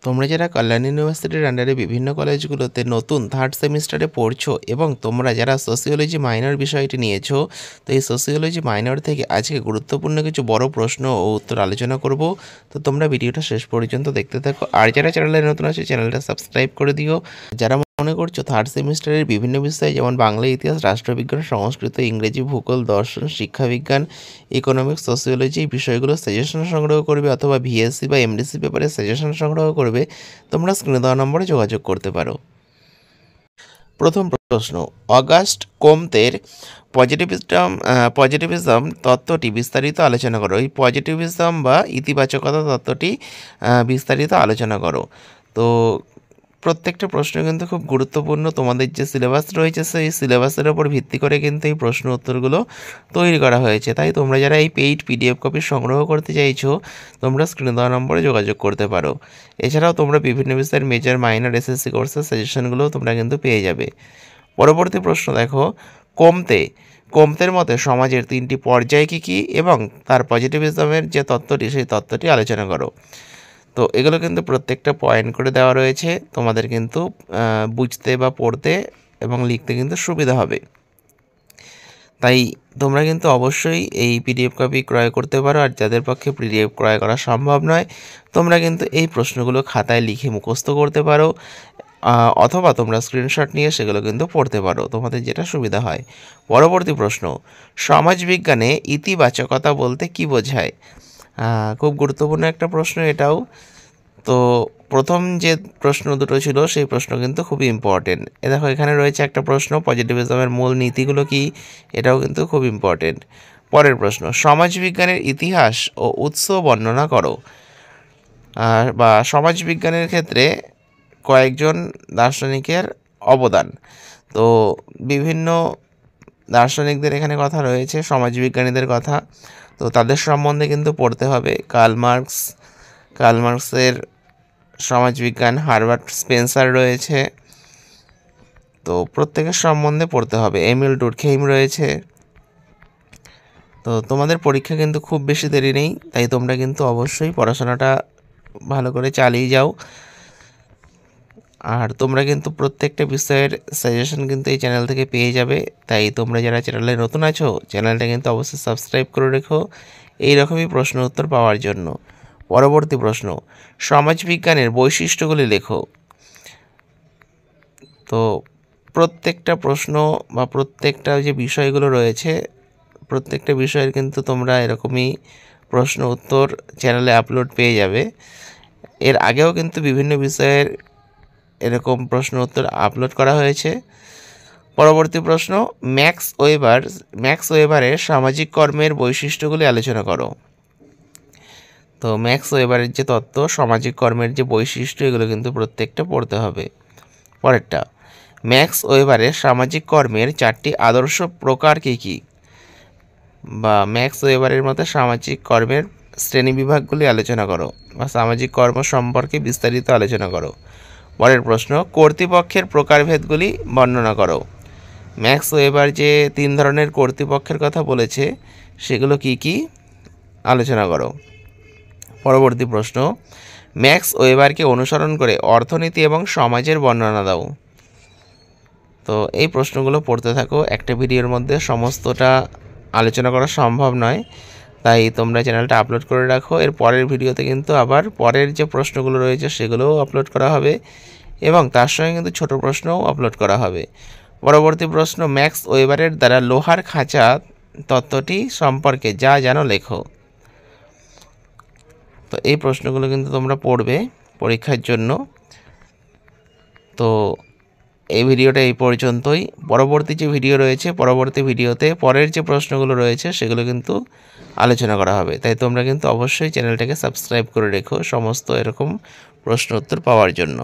তোমরা যারা কল্যাণ ইউনিভার্সিটির আন্ডারে বিভিন্ন কলেজগুলোতে নতুন থার্ড সেমিস্টারে পড়ছো এবং তোমরা যারা সোসিওলজি মাইনর বিষয়টি নিয়েছো, তো এই সোসিওলজি মাইনর থেকে আজকে গুরুত্বপূর্ণ কিছু বড় প্রশ্ন ও উত্তর আলোচনা করব। তো তোমরা ভিডিওটা শেষ পর্যন্ত দেখতে থাকো, আর যারা চ্যানেলে নতুন আছে চ্যানেলটা সাবস্ক্রাইব করে দিও। যারা মনে করছো থার্ড সেমিস্টারের বিভিন্ন বিষয় যেমন বাংলা, ইতিহাস, রাষ্ট্রবিজ্ঞান, সংস্কৃত, ইংরেজি, ভূগোল, দর্শন, শিক্ষাবিজ্ঞান, ইকোনমিক্স, সোসিওলজি এই বিষয়গুলো সাজেশন সংগ্রহ করবে অথবা ভিএসসি বা এমডিসি পেপারে সাজেশন সংগ্রহ করবে, তোমরা স্ক্রিনে দেওয়া নম্বরে যোগাযোগ করতে পারো। প্রথম প্রশ্ন, অগাস্ট কোমতের পজিটিভিজম তত্ত্বটি বিস্তারিত আলোচনা করো। এই পজিটিভিজম বা ইতিবাচকতা তত্ত্বটি বিস্তারিত আলোচনা করো। তো প্রত্যেকটা প্রশ্ন কিন্তু খুব গুরুত্বপূর্ণ। তোমাদের যে সিলেবাস রয়েছে সেই সিলেবাসের ওপর ভিত্তি করে কিন্তু এই প্রশ্ন উত্তরগুলো তৈরি করা হয়েছে। তাই তোমরা যারা এই পেইড পিডিএফ কপি সংগ্রহ করতে চাইছো, তোমরা স্ক্রিনে দেওয়া নম্বরে যোগাযোগ করতে পারো। এছাড়াও তোমরা বিভিন্ন বিষয়ের মেজর, মাইনর, এসএসসি কোর্সের সাজেশনগুলোও তোমরা কিন্তু পেয়ে যাবে। পরবর্তী প্রশ্ন দেখো, কোমতের মতে সমাজের 3টি পর্যায় কী কী এবং তার পজিটিভিজমের যে তত্ত্বটি সেই তত্ত্বটি আলোচনা করো। তো এগুলো কিন্তু প্রত্যেকটা পয়েন্ট করে দেওয়া রয়েছে, তোমাদের কিন্তু বুঝতে বা পড়তে এবং লিখতে কিন্তু সুবিধা হবে। তাই তোমরা কিন্তু অবশ্যই এই পিডিএফ কপি ক্রয় করতে পারো। আর যাদের পক্ষে পিডিএফ ক্রয় করা সম্ভব নয়, তোমরা কিন্তু এই প্রশ্নগুলো খাতায় লিখে মুখস্থ করতে পারো, অথবা তোমরা স্ক্রিনশট নিয়ে সেগুলো কিন্তু পড়তে পারো, তোমাদের যেটা সুবিধা হয়। পরবর্তী প্রশ্ন, সমাজবিজ্ঞানে ইতিবাচকতা বলতে কী বোঝায়? খুব গুরুত্বপূর্ণ একটা প্রশ্ন এটাও। তো প্রথম যে প্রশ্ন দুটো ছিল সেই প্রশ্ন কিন্তু খুবই ইম্পর্টেন্ট। দেখো এখানে রয়েছে একটা প্রশ্ন, পজিটিভিজমের মূল নীতিগুলো কি, এটাও কিন্তু খুব ইম্পর্টেন্ট। পরের প্রশ্ন, সমাজবিজ্ঞানের ইতিহাস ও উৎস বর্ণনা করো। বা সমাজবিজ্ঞানের ক্ষেত্রে কয়েকজন দার্শনিকের অবদান। তো বিভিন্ন দার্শনিকদের এখানে কথা রয়েছে, সমাজবিজ্ঞানীদের কথা, তো তাদের সম্বন্ধে কিন্তু পড়তে হবে। কার্ল মার্কসের সমাজবিজ্ঞান, হারবার্ট স্পেন্সার রয়েছে, তো প্রত্যেকের সম্বন্ধে পড়তে হবে। এমিল ডুর্কহেইম রয়েছে। তো তোমাদের পরীক্ষা কিন্তু খুব বেশি দেরি নেই, তাই তোমরা কিন্তু অবশ্যই পড়াশোনাটা ভালো করে চালিয়ে যাও। আর তোমরা কিন্তু প্রত্যেকটা বিষয়ের সাজেশন কিন্তু এই চ্যানেল থেকে পেয়ে যাবে। তাই তোমরা যারা চ্যানেলে নতুন আছো, চ্যানেলটা কিন্তু অবশ্যই সাবস্ক্রাইব করে রেখো এইরকমই প্রশ্ন উত্তর পাওয়ার জন্য। পরবর্তী প্রশ্ন, সমাজবিজ্ঞানের বৈশিষ্ট্যগুলি লেখো। তো প্রত্যেকটা প্রশ্ন বা প্রত্যেকটা যে বিষয়গুলো রয়েছে, প্রত্যেকটা বিষয়ের কিন্তু তোমরা এরকমই প্রশ্ন উত্তর চ্যানেলে আপলোড পেয়ে যাবে। এর আগেও কিন্তু বিভিন্ন বিষয়ের এরকম প্রশ্ন উত্তর আপলোড করা হয়েছে। পরবর্তী প্রশ্ন, ম্যাক্স ওয়েবারের সামাজিক কর্মের বৈশিষ্ট্যগুলি আলোচনা করো। তো ম্যাক্স ওয়েবারের যে তত্ত্ব, সামাজিক কর্মের যে বৈশিষ্ট্য, এগুলো কিন্তু প্রত্যেকটা পড়তে হবে। পরেরটা, ম্যাক্স ওয়েবারের সামাজিক কর্মের 4টি আদর্শ প্রকার কী কী? বা ম্যাক্স ওয়েবারের মতো সামাজিক কর্মের শ্রেণীবিভাগগুলি আলোচনা করো, বা সামাজিক কর্ম সম্পর্কে বিস্তারিত আলোচনা করো। পরের প্রশ্ন, কর্তৃপক্ষের প্রকারভেদগুলি বর্ণনা করো। ম্যাক্স ওয়েবার যে 3 ধরনের কর্তৃপক্ষের কথা বলেছে সেগুলো কি কি আলোচনা করো। পরবর্তী প্রশ্ন, ম্যাক্স ওয়েবারকে অনুসরণ করে অর্থনীতি এবং সমাজের বর্ণনা দাও। তো এই প্রশ্নগুলো পড়তে থাকো, একটা ভিডিওর মধ্যে সমস্তটা আলোচনা করা সম্ভব নয়, তাই তোমরা চ্যানেলটা আপলোড করে রাখো। এর পরের ভিডিওতে কিন্তু আবার পরের যে প্রশ্নগুলো রয়েছে সেগুলোও আপলোড করা হবে এবং তার সঙ্গে কিন্তু ছোট প্রশ্নও আপলোড করা হবে। পরবর্তী প্রশ্ন, ম্যাক্স ওয়েবারের দ্বারা লোহার খাঁচা তত্ত্বটি সম্পর্কে যা জানো লেখো। তো এই প্রশ্নগুলো কিন্তু তোমরা পড়বে পরীক্ষার জন্য। তো এই ভিডিওটা এই পর্যন্তই। পরবর্তী যে ভিডিও রয়েছে, পরবর্তী ভিডিওতে পরের যে প্রশ্নগুলো রয়েছে সেগুলো কিন্তু আলোচনা করা হবে। তাই তোমরা কিন্তু অবশ্যই চ্যানেলটাকে সাবস্ক্রাইব করে রেখো সমস্ত এরকম প্রশ্ন উত্তর পাওয়ার জন্য।